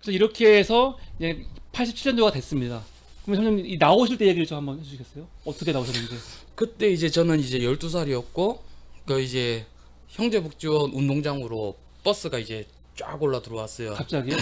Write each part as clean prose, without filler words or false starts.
그래서 이렇게 해서 이제 87년도가 됐습니다. 그럼 선생님 이 나오실 때 얘기를 좀 한번 해주시겠어요? 어떻게 나오셨는지. 그때 이제 저는 이제 12살이었고 그 이제 형제복지원 운동장으로 버스가 이제 쫙 올라 들어왔어요. 갑자기요?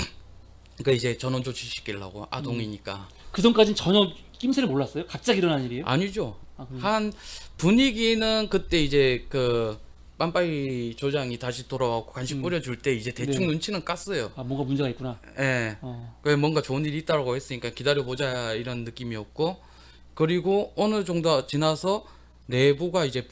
그 이제 전원 조치시키려고 아동이니까. 그 전까지는 전혀 낌새를 몰랐어요? 갑자기 일어난 일이에요? 아니죠. 아, 한 분위기는 그때 이제 그 빰빠이 조장이 다시 돌아와고 간식 뿌려줄 때 이제 대충 네. 눈치는 깠어요. 아, 뭔가 문제가 있구나. 예. 그 뭔가 좋은 일이 있다고 했으니까 기다려보자 이런 느낌이었고, 그리고 어느 정도 지나서 내부가 이제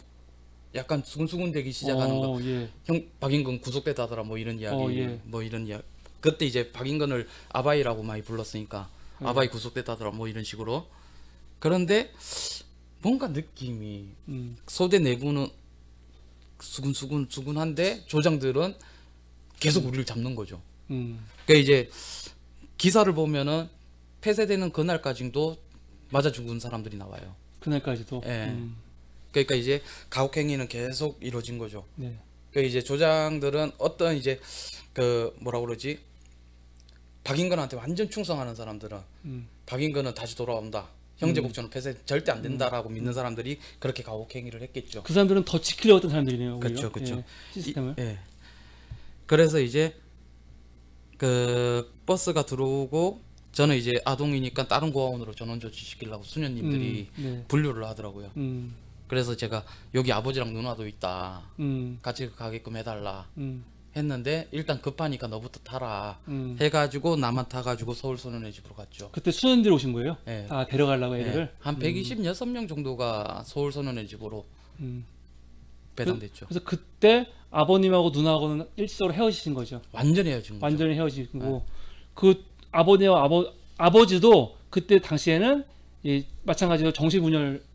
약간 수근수근 되기 시작하는 거. 예. 형 박인근 구속됐다더라 뭐 이런 이야기, 예. 뭐 이런 이야기. 그때 이제 박인근을 아바이라고 많이 불렀으니까 아바이 구속됐다더라 뭐 이런 식으로. 그런데 뭔가 느낌이 소대 내부는 수근수근한데 조장들은 계속 우리를 잡는 거죠. 그러니까 이제 기사를 보면은 폐쇄되는 그날까지도 맞아 죽은 사람들이 나와요. 그날까지도. 예. 그러니까 이제 가혹행위는 계속 이루어진 거죠. 네. 그러니까 이제 조장들은 어떤 이제 그 뭐라 그러지, 박인근한테 완전 충성하는 사람들은 박인근은 다시 돌아온다, 형제복지원 폐쇄 절대 안 된다라고 믿는 사람들이 그렇게 가혹행위를 했겠죠. 그 사람들은 더 지키려고 했던 사람들이네요. 오히려. 그렇죠, 그렇죠. 예. 시스템을. 예. 그래서 이제 그 버스가 들어오고 저는 이제 아동이니까 다른 고아원으로 전원 조치시키려고 수녀님들이 네. 분류를 하더라고요. 그래서 제가 여기 아버지랑 누나도 있다, 같이 가게끔 해달라 했는데 일단 급하니까 너부터 타라 해가지고 나만 타가지고 서울 소년의 집으로 갔죠. 그때 수련들이 오신 거예요? 예. 아, 데려가려고 애들을? 예. 한 126명 정도가 서울 소년의 집으로 배당됐죠. 그래서 그때 아버님하고 누나하고는 일시적으로 헤어지신 거죠. 완전히 헤어진 거죠. 완전히 헤어지고 그 아버지와 아버지도 그때 당시에는 이 마찬가지로 정신분열.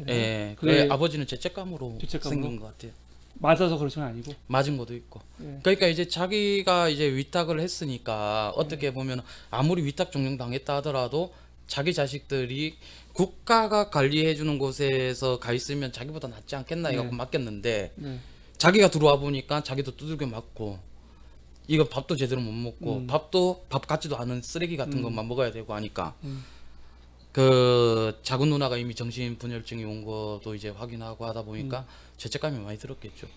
예. 그게 그 아버지는 죄책감으로 죄책감으로? 생긴 것 같아요. 맞아서 그런 건 아니고. 맞은 것도 있고. 예. 그러니까 이제 자기가 이제 위탁을 했으니까 어떻게 보면 아무리 위탁 종용 당했다 하더라도 자기 자식들이 국가가 관리해 주는 곳에서 가 있으면 자기보다 낫지 않겠나 해갖고 맡겼는데 네. 자기가 들어와 보니까 자기도 두들겨 맞고 이거 밥도 제대로 못 먹고 밥도 밥 같지도 않은 쓰레기 같은 것만 먹어야 되고 하니까 그 작은 누나가 이미 정신분열증이 온 것도 이제 확인하고 하다 보니까 죄책감이 많이 들었겠죠.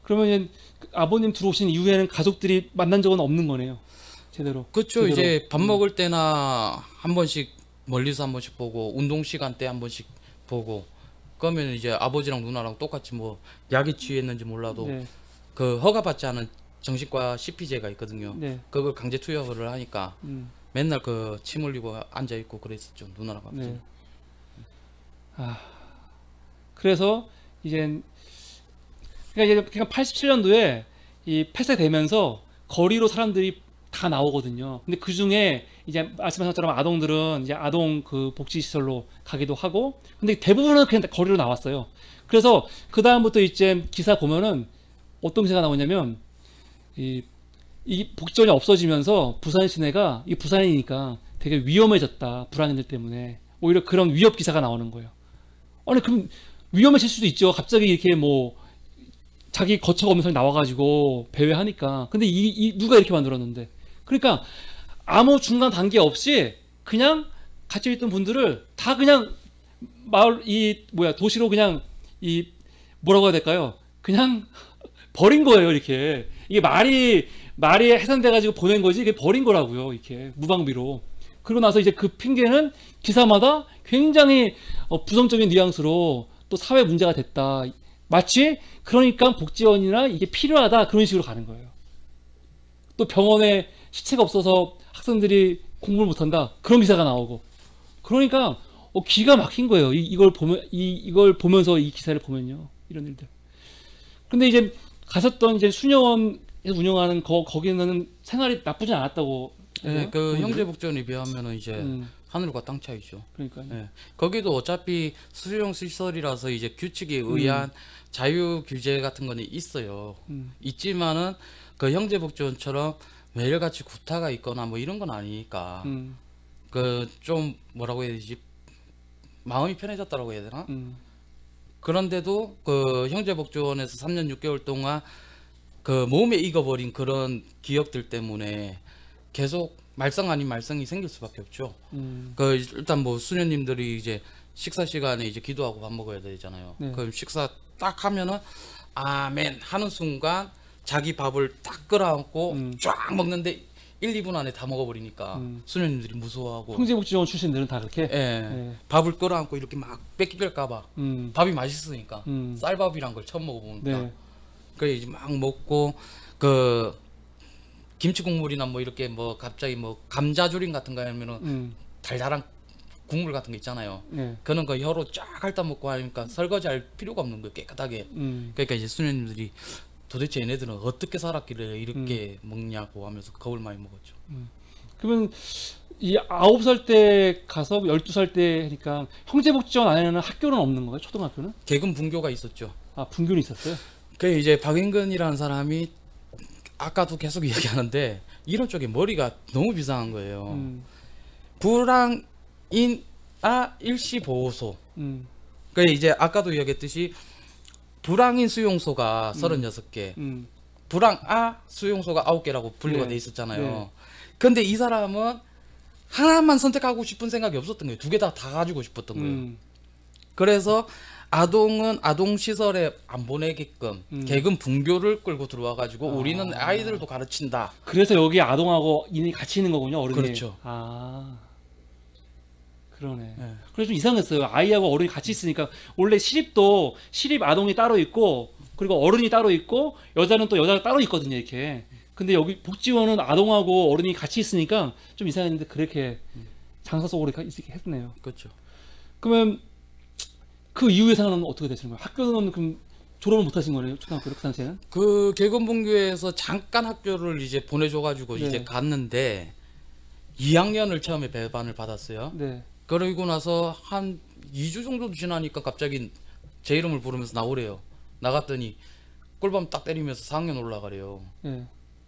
그러면 이제 그 아버님 들어오신 이후에는 가족들이 만난 적은 없는 거네요. 제대로. 그렇죠. 제대로. 이제 밥 먹을 때나 한 번씩 멀리서 한 번씩 보고 운동 시간 때 한 번씩 보고, 그러면 이제 아버지랑 누나랑 똑같이 뭐 약이 취했는지 몰라도 네. 그 허가받지 않은 정신과 CP제가 있거든요. 네. 그걸 강제 투여를 하니까 맨날 그 침 흘리고 앉아 있고 그랬었죠. 누나랑 같이. 네. 아. 그래서 이제 그러니까 87년도에 이 폐쇄되면서 거리로 사람들이 다 나오거든요. 근데 그 중에 이제 말씀하신 것처럼 아동들은 이제 아동 그 복지시설로 가기도 하고, 근데 대부분은 그냥 거리로 나왔어요. 그래서 그 다음부터 이제 기사 보면은 어떤 기사가 나오냐면 이 복지원이 없어지면서 부산 시내가, 이 부산이니까 되게 위험해졌다, 불안인들 때문에. 오히려 그런 위협 기사가 나오는 거예요. 아니 그럼 위험해질 수도 있죠. 갑자기 이렇게 뭐 자기 거처가 없는 사람이 나와가지고 배회하니까. 근데 누가 이렇게 만들었는데? 그러니까 아무 중간 단계 없이 그냥 갇혀있던 분들을 다 그냥 마을 도시로 그냥 뭐라고 해야 될까요? 그냥 버린 거예요. 이렇게 이게 말이 해산돼가지고 보낸 거지, 이게 버린 거라고요. 이렇게 무방비로. 그러고 나서 이제 그 핑계는 기사마다 굉장히 부정적인 뉘앙스로 또 사회 문제가 됐다. 마치 그러니까 복지원이나 이게 필요하다, 그런 식으로 가는 거예요. 또 병원에 시체가 없어서 학생들이 공부를 못한다, 그런 기사가 나오고. 그러니까 기가 막힌 거예요. 이걸 보면서 이 기사를 보면요, 이런 일들. 근데 이제 갔었던 이제 수녀원에서 운영하는 거기는 생활이 나쁘진 않았다고. 네, 그 형제복지원에 비하면은 이제 하늘과 땅 차이죠. 그러니까요. 네. 거기도 어차피 수용 시설이라서 이제 규칙에 의한 자유 규제 같은 거는 있어요. 있지만은 그 형제복지원처럼 매일같이 구타가 있거나 뭐 이런 건 아니니까 그 좀 뭐라고 해야 되지, 마음이 편해졌다라고 해야 되나? 그런데도 그 형제복지원에서 3년 6개월 동안 그 몸에 익어버린 그런 기억들 때문에 계속 말썽 아닌 말썽이 생길 수밖에 없죠. 음. 그 일단 뭐 수녀님들이 이제 식사 시간에 이제 기도하고 밥 먹어야 되잖아요. 네. 그럼 식사 딱 하면은 아멘 하는 순간 자기 밥을 딱 끌어안고 쫙 먹는데 1, 2분 안에 다 먹어버리니까 수녀님들이 무서워하고 형제복지원 출신들은 다 그렇게. 예, 밥을 끌어안고 이렇게 막 뺏길까봐 음. 밥이 맛있으니까 음. 쌀밥이란 걸 처음 먹어보니까 네. 그래 이제 막 먹고 그 김치 국물이나 뭐 이렇게 뭐 갑자기 뭐 감자조림 같은 거 하면은 음. 달달한 국물 같은 거 있잖아요. 네. 그런 거 혀로 쫙 핥아 먹고 하니까 설거지할 필요가 없는 거예요. 깨끗하게. 그러니까 이제 수녀님들이 도대체 얘네들은 어떻게 살았길래 이렇게 먹냐고 하면서 겁을 많이 먹었죠. 그러면 이 9살 때 가서 12살 때 하니까 형제복지원 안에는 학교는 없는 거예요? 초등학교는? 개근 분교가 있었죠. 아, 분교는 있었어요? 그 이제 박인근이라는 사람이 아까도 계속 얘기하는데 이런 쪽에 머리가 너무 비상한 거예요. 불황인 일시 보호소. 그 이제 아까도 이야기했듯이 불황인 수용소가 36개, 불황아 수용소가 9개라고 분류가 네. 돼 있었잖아요. 네. 근데 이 사람은 하나만 선택하고 싶은 생각이 없었던 거예요. 두 개 다 가지고 싶었던 거예요. 그래서 아동은 아동 시설에 안 보내게끔 개근 분교를 끌고 들어와 가지고 우리는 아이들도 가르친다. 그래서 여기 아동하고 인이 같이 있는 거군요, 어른이. 그렇죠. 아, 그러네. 네. 그래서 좀 이상했어요. 아이하고 어른이 같이 있으니까 원래 시립도 시립 아동이 따로 있고 그리고 어른이 따로 있고 여자는 또 여자가 따로 있거든요, 이렇게. 근데 여기 복지원은 아동하고 어른이 같이 있으니까 좀 이상했는데 그렇게 장사 속으로 있게 했네요. 그렇죠. 그러면 그 이후의 생활은 어떻게 되시는 거예요? 학교는 그럼 졸업을 못 하신 거네요, 초등학교 그 당시에는? 그 개근 분교에서 잠깐 학교를 이제 보내줘 가지고 네. 이제 갔는데 2학년을 처음에 배반을 받았어요. 네. 그러고 나서 한 2주 정도 지나니까 갑자기 제 이름을 부르면서 나오래요. 나갔더니 꿀밤 딱 때리면서 4학년 올라가래요. 네.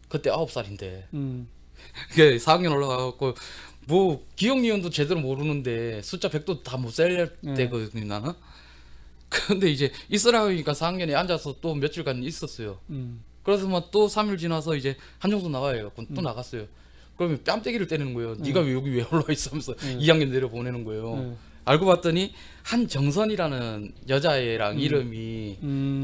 그때 9살인데. 음. 그 4학년 올라가고 뭐 기억 니은도 제대로 모르는데 숫자 100도 다 못 셀 네. 때거든요, 나는. 근데 이제 있으라 하니까 4학년에 앉아서 또 며칠간 있었어요. 그래서 뭐 또 3일 지나서 이제 한정수 나와요. 그럼 또 나갔어요. 그러면 뺨때기를 때리는 거예요. 네가 왜 여기 왜 올라와 있어 하면서 2학년 내려 보내는 거예요. 네. 알고 봤더니 한정선이라는 여자애랑 이름이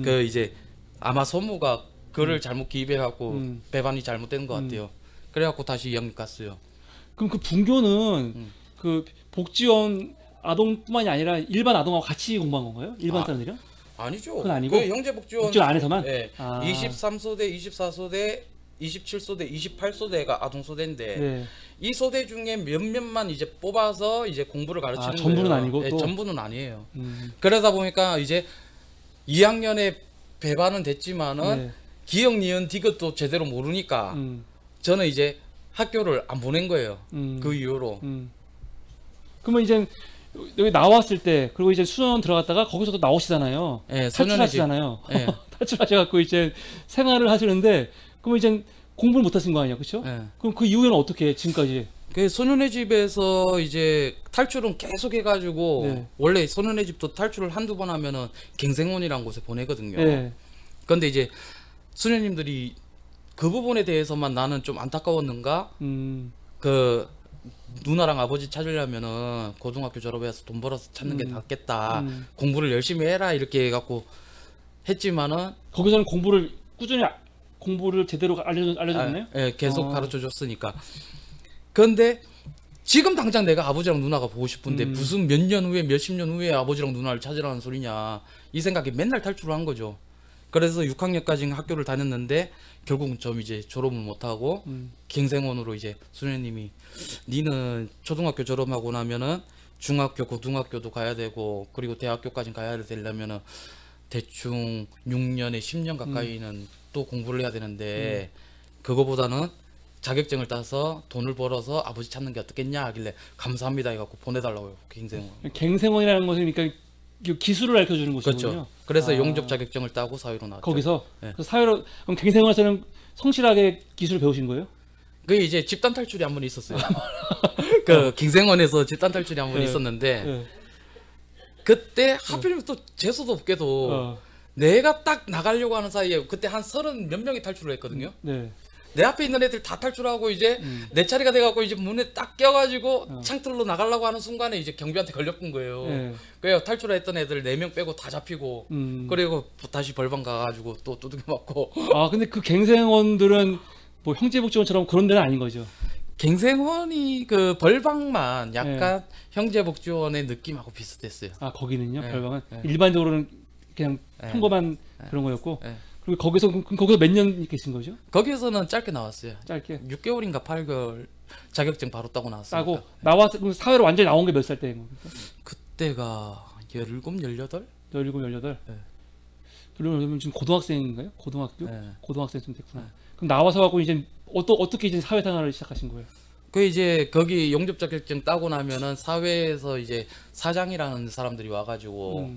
그 이제 아마 소모가 그를 잘못 기입해갖고 배반이 잘못된 것 같아요. 그래갖고 다시 2학년 갔어요. 그럼 그 분교는 그 복지원 아동뿐만이 아니라 일반 아동하고 같이 공부한 건가요? 일반 아, 사람들이요? 아니죠. 그건 아니고? 그 형제복지원 복지원 안에서만? 네, 아. 23소대, 24소대, 27소대, 28소대가 아동소대인데 네. 이 소대 중에 몇몇만 이제 뽑아서 이제 공부를 가르치는 거예요. 전부는 아니고 네, 또? 전부는 아니에요. 그러다 보니까 이제 2학년에 배반은 됐지만은 네. 기억 니은 디귿도 제대로 모르니까 저는 이제 학교를 안 보낸 거예요. 그 이후로. 그러면 이제 여기 나왔을 때 그리고 이제 수련 들어갔다가 거기서 또 나오시잖아요. 네, 탈출하시잖아요. 네. 탈출하셔갖고 이제 생활을 하시는데 그러면 이제 공부를 못 하신 거 아니에요, 그렇죠? 네. 그럼 그 이후에는 어떻게 지금까지? 그 소년의 집에서 이제 탈출은 계속 해가지고 네. 원래 소년의 집도 탈출을 한두 번 하면은 갱생원이라는 곳에 보내거든요. 네. 근데 이제 수녀님들이 그 부분에 대해서만 나는 좀 안타까웠는가? 그 누나랑 아버지 찾으려면은 고등학교 졸업해서 돈 벌어서 찾는 게 낫겠다. 공부를 열심히 해라 이렇게 해갖고 했지만은 거기서는 공부를 꾸준히 공부를 제대로 알려줬나요? 예, 계속 가르쳐 줬으니까. 근데 지금 당장 내가 아버지랑 누나가 보고 싶은데 무슨 몇 년 후에 몇십 년 후에 아버지랑 누나를 찾으라는 소리냐 이 생각에 맨날 탈출을 한 거죠. 그래서 6학년까지 학교를 다녔는데 결국은 좀 이제 졸업을 못하고 갱생원으로 이제 수녀님이 니는 초등학교 졸업하고 나면은 중학교 고등학교도 가야 되고 그리고 대학교까지 가야 되려면은 대충 6년에 10년 가까이는 또 공부를 해야 되는데 그거보다는 자격증을 따서 돈을 벌어서 아버지 찾는 게 어떻겠냐 하길래 감사합니다 해갖고 보내달라고요. 갱생원. 갱생원이라는 것은 그러니까 기술을 가르쳐 주는 곳이군요. 그렇죠. 그래서 용접 자격증을 따고 사회로 나왔죠. 거기서 네. 그래서 사회로 그럼 갱생원에서는 성실하게 기술을 배우신 거예요? 그게 이제 집단 탈출이 한 번 있었어요. 그 갱생원에서 집단 탈출이 한 번 네. 있었는데 네. 그때 하필이면 또 재수도 없게도 어. 내가 딱 나가려고 하는 사이에 그때 한 30 몇 명이 탈출을 했거든요. 네. 내 앞에 있는 애들 다 탈출하고 이제 내 차례가 돼갖고 이제 문에 딱 껴가지고 창틀로 나가려고 하는 순간에 이제 경비한테 걸렸던 거예요. 예. 그래서 탈출했던 애들 4명 빼고 다 잡히고 그리고 다시 벌방 가가지고 또 두들겨 맞고. 아 근데 그 갱생원들은 뭐 형제복지원처럼 그런 데는 아닌 거죠. 갱생원이 그 벌방만 약간 형제복지원의 느낌하고 비슷했어요. 아 거기는요. 예. 별방은 예. 일반적으로는 그냥 예. 평범한 그런 거였고. 예. 그리고 거기서 몇 년 계신 거죠? 거기에서는 짧게 나왔어요. 짧게 6개월인가 8개월 자격증 바로 따고 나왔어요. 따고 나와서 그럼 사회로 완전히 나온 게 몇 살 때인 겁니까? 그때가 17, 18? 17, 18. 예. 그러면 지금 고등학생인가요? 고등학교? 예. 고등학생쯤 됐구나. 그럼 나와서 갖고 이제 어떻게 이제 사회생활을 시작하신 거예요? 그 이제 거기 용접 자격증 따고 나면은 사회에서 이제 사장이라는 사람들이 와가지고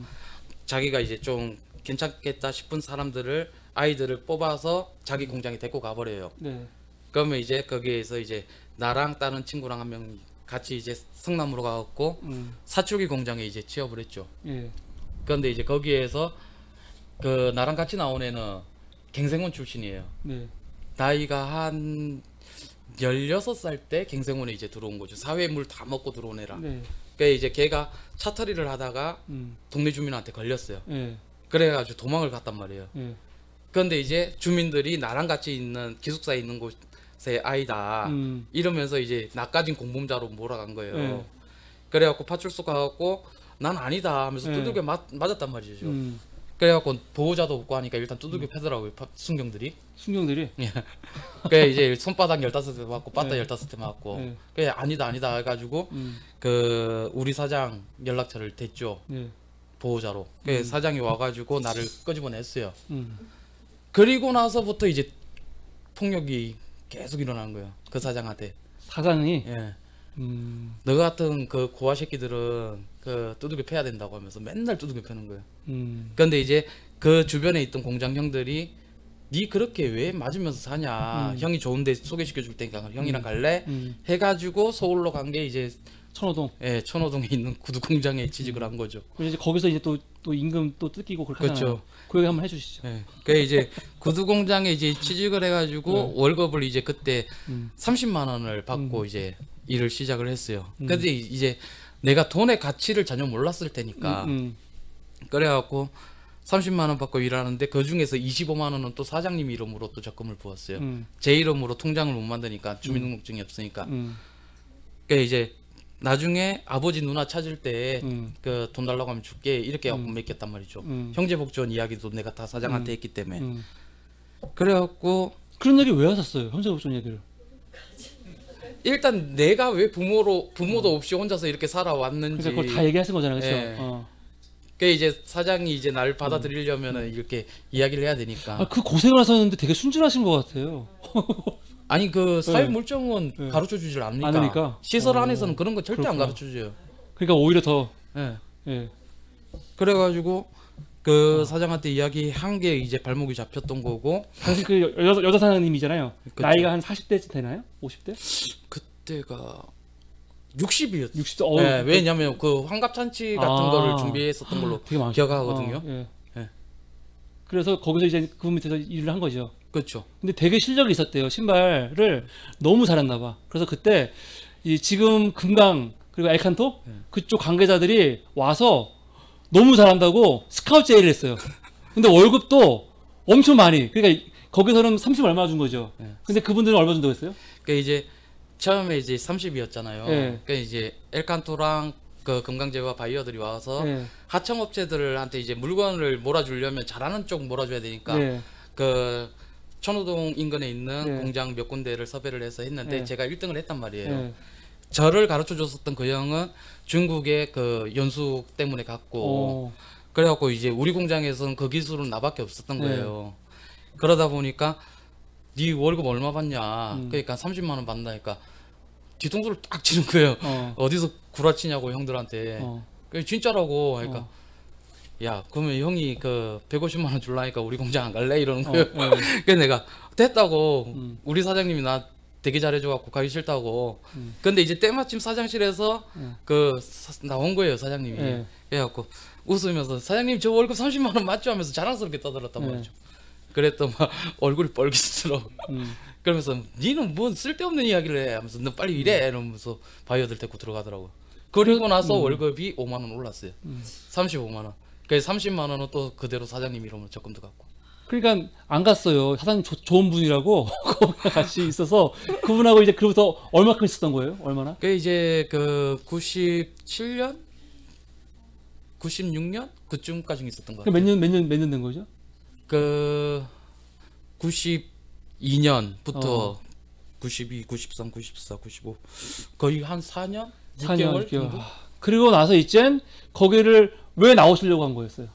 자기가 이제 좀 괜찮겠다 싶은 사람들을 아이들을 뽑아서 자기 공장에 데리고 가버려요. 네. 그러면 이제 거기에서 이제 나랑 다른 친구랑 한 명 같이 이제 성남으로 가갖고 사출기 공장에 이제 취업을 했죠. 예. 그런데 이제 거기에서 그 나랑 같이 나온 애는 갱생원 출신이에요. 네. 나이가 한 16살 때 갱생원에 이제 들어온 거죠. 사회 물 다 먹고 들어온 애라. 네. 그러니까 이제 걔가 차터리를 하다가 음. 동네 주민한테 걸렸어요. 예. 그래가지고 도망을 갔단 말이에요. 예. 그런데 이제 주민들이 나랑 같이 있는 기숙사에 있는 곳의 아이다 이러면서 이제 나까진 공범자로 몰아간 거예요. 네. 그래갖고 파출소 가갖고 난 아니다 하면서 네. 두들겨 맞았단 말이죠. 음. 그래갖고 보호자도 없고 하니까 일단 두들겨 패더라고요. 순경들이. 순경들이. 그래 이제 손바닥 15대 맞고 빠따 네. 15대 맞고 네. 그래 아니다 해가지고 그 우리 사장 연락처를 댔죠. 네. 보호자로. 그래 사장이 와가지고 나를 끄집어냈어요. 음. 그리고 나서부터 이제 폭력이 계속 일어나는 거예요. 그 사장한테. 사장이. 예. 음. 너 같은 그 고아 새끼들은 그 두들겨 패야 된다고 하면서 맨날 두들겨 패는 거예요. 그런데 이제 그 주변에 있던 공장 형들이 니 그렇게 왜 맞으면서 사냐? 형이 좋은데 소개시켜 줄 테니까 형이랑 갈래? 해가지고 서울로 간 게 이제 천호동. 예, 천호동에 있는 구두 공장에 취직을 한 거죠. 그리고 이제 거기서 이제 또 임금 또 뜯기고 그렇게 그렇죠. 하잖아요. 그 얘기 한번 해주시죠. 예. 그 이제 구두 공장에 이제 취직을 해가지고 월급을 이제 그때 30만 원을 받고 이제 일을 시작을 했어요. 근데 이제 내가 돈의 가치를 전혀 몰랐을 테니까 그래갖고 30만 원 받고 일하는데 그 중에서 25만 원은 또 사장님 이름으로 또 적금을 부었어요. 제 이름으로 통장을 못 만드니까 주민등록증이 없으니까. 그 이제 나중에 아버지 누나 찾을 때 그 돈 달라고 하면 줄게 이렇게 하고 맡겼단 말이죠. 형제복지원 이야기도 내가 다 사장한테 했기 때문에. 그래갖고 그런 얘기 왜 하셨어요? 형제복지원 얘기를. 일단 내가 왜 부모도 없이 혼자서 이렇게 살아왔는지. 그러니까 그걸 다 얘기하신 거잖아요, 그렇죠? 예. 그 이제 사장이 이제 나를 받아들이려면은 이렇게 이야기를 해야 되니까. 아, 그 고생을 하셨는데 되게 순진하신 것 같아요. 아니 그 사회 네. 물정은 네. 가르쳐 주질 않으니까. 않으니까. 시설 안에서는 그런 거 절대 안 그렇구나. 가르쳐 줘요. 그러니까 오히려 더. 예. 예. 그래가지고 그 사장한테 이야기한 게 이제 발목이 잡혔던 거고. 당신 그 여자 사장님이잖아요. 그쵸. 나이가 한 40대쯤 되나요? 50대? 그때가 60이었어요. 60대. 네, 왜냐면 그 환갑잔치 같은 아. 거를 준비했었던 걸로 되게 많으셨- 기억하거든요. 예. 예. 그래서 거기서 이제 그 밑에서 일을 한 거죠. 그렇죠. 근데 되게 실력이 있었대요. 신발을 너무 잘했나 봐. 그래서 그때 이 지금 금강 그리고 엘칸토 그쪽 관계자들이 와서 너무 잘한다고 스카우트 제의를 했어요. 근데 월급도 엄청 많이. 그러니까 거기서는 30 얼마 준 거죠. 근데 그분들은 얼마 준다고 했어요? 그 이제 처음에 이제 30이었잖아요. 예. 그 이제 엘칸토랑 그 금강제와 바이어들이 와서 예. 하청업체들한테 이제 물건을 몰아주려면 잘하는 쪽 몰아줘야 되니까 네. 그 천호동 인근에 있는 네. 공장 몇 군데를 섭외를 해서 했는데 네. 제가 1등을 했단 말이에요. 예. 저를 가르쳐 줬었던 그 형은 중국의 그 연수 때문에 갔고 오. 그래갖고 이제 우리 공장에서는 그 기술은 나밖에 없었던 네. 거예요. 그러다 보니까 네 월급 얼마 받냐? 그러니까 30만 원 받는다니까 뒤통수를 딱 치는 거예요. 어디서 구라치냐고 형들한테. 그게 진짜라고 하니까 야 그러면 형이 그 150만 원 줄라니까 우리 공장 안 갈래? 이러는 거예요. 그래서 내가 됐다고 우리 사장님이 나 되게 잘해줘갖고 가기 싫다고. 근데 이제 때마침 사장실에서 나온 거예요 사장님이. 네. 그래갖고 웃으면서 사장님 저 월급 30만 원 맞죠? 하면서 자랑스럽게 떠들었단 말이죠. 그랬더니 막 얼굴이 뻘깃스러워. 그러면서 니는 뭔 쓸데없는 이야기를 해 하면서 너 빨리 일해 이러면서 바이어들 데리고 들어가더라고. 그리고 나서 월급이 5만 원 올랐어요. 35만 원. 그래서 30만 원은 또 그대로 사장님 이름으로 적금 들어갔고. 그러니까 안 갔어요. 사장님 좋은 분이라고 거기 같이 있어서 그분하고 이제 그로부터 얼마큼 있었던 거예요? 얼마나? 그 이제 그 97년, 96년 그쯤까지 있었던 것 같아요. 몇 년 된 거죠? 그 92년부터 92, 93, 94, 95 거의 한 4년, 6개월 4년. 정도. 그리고 나서 이젠 거기를 왜 나오시려고 한 거였어요?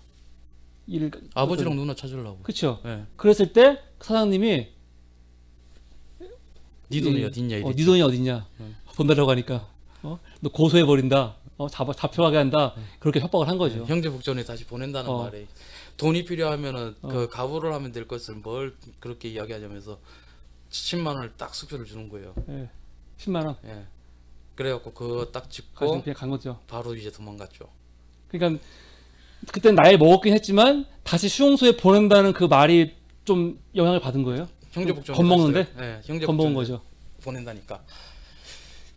일을 아버지랑 누나 찾으려고. 그렇죠. 예. 그랬을 때 사장님이 네 돈이 어딨냐 네 이랬지. 돈이 어딨냐? 돈 달라고 하니까 너 고소해 버린다. 잡혀가게 한다. 그렇게 협박을 한 거죠. 형제 복전에 다시 보낸다는 말에 돈이 필요하면은 그 가부를 하면 될 것을 뭘 그렇게 이야기하자면서 10만 원을 딱 수표를 주는 거예요. 예. 10만 원. 예. 그래갖고 그거 딱 가지고 짚고 그냥 간 거죠. 바로 이제 도망갔죠. 그러니까 그때 나이 먹었긴 했지만 다시 수용소에 보낸다는 그 말이 좀 영향을 받은 거예요. 형제 복전 겁먹는데? 네, 형제 겁먹은 복전 거죠. 보낸다니까.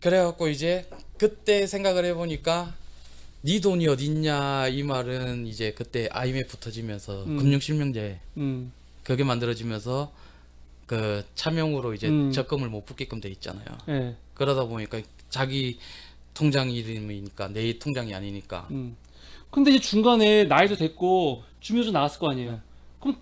그래갖고 이제 그때 생각을 해보니까 네 돈이 어딨냐 이 말은 이제 그때 IMF 터지면서 금융실명제 음. 그게 만들어지면서 그 차명으로 이제 적금을 못 붙게끔 돼 있잖아요. 예. 그러다 보니까 자기 통장 이름이니까 내 통장이 아니니까. 근데 이제 중간에 나이도 됐고 주민등록 나왔을 거 아니에요. 그럼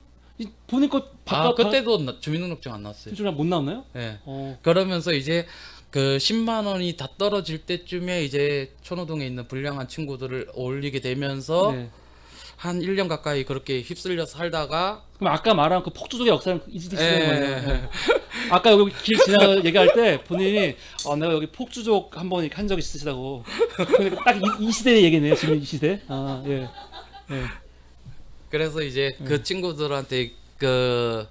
본인 거 그때도 주민등록증 안 나왔어요. 주민등록 못 나왔나요? 예. 그러면서 이제 그 10만 원이 다 떨어질 때쯤에 이제 천호동에 있는 불량한 친구들을 올리게 되면서 네. 한 1년 가까이 그렇게 휩쓸려 살다가 그럼 아까 말한 그 폭주족의 역사는 있으신 예. 거예요. 예. 아까 여기 길 지나가 얘기할 때 본인이 내가 여기 폭주족 한번 이렇게 한 적이 있으시다고. 그러니까 딱 이 시대의 얘기네요. 지금 이 시대. 아, 예. 예. 그래서 이제 그 친구들한테 그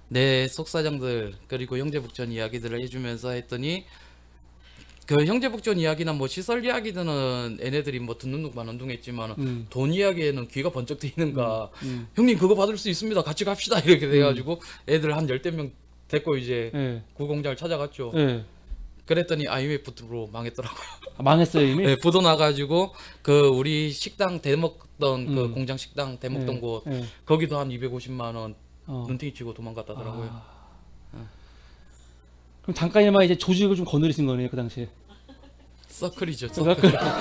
내 속사정들 그리고 형제복전 이야기들을 해주면서 했더니 그 형제복전 이야기나 뭐 시설 이야기들은 얘네들이 뭐 듣는 둥만 운둥했지만 돈 이야기에는 귀가 번쩍 트이는가. 형님 그거 받을 수 있습니다. 같이 갑시다 이렇게 돼가지고 애들 한 10명 데리고 이제 예. 구공장을 찾아갔죠. 예. 그랬더니 IMF로 망했더라고요. 망했어요 이미. 네, 부도 나가지고 그 우리 식당 대먹던 그 공장 식당 대먹던 곳 예. 거기도 한 250만 원 눈탱이 치고 도망갔다더라고요. 그럼 잠깐이나마 이제 조직을 좀 거느리신 거네요 그 당시에. 서클이죠. 그러니까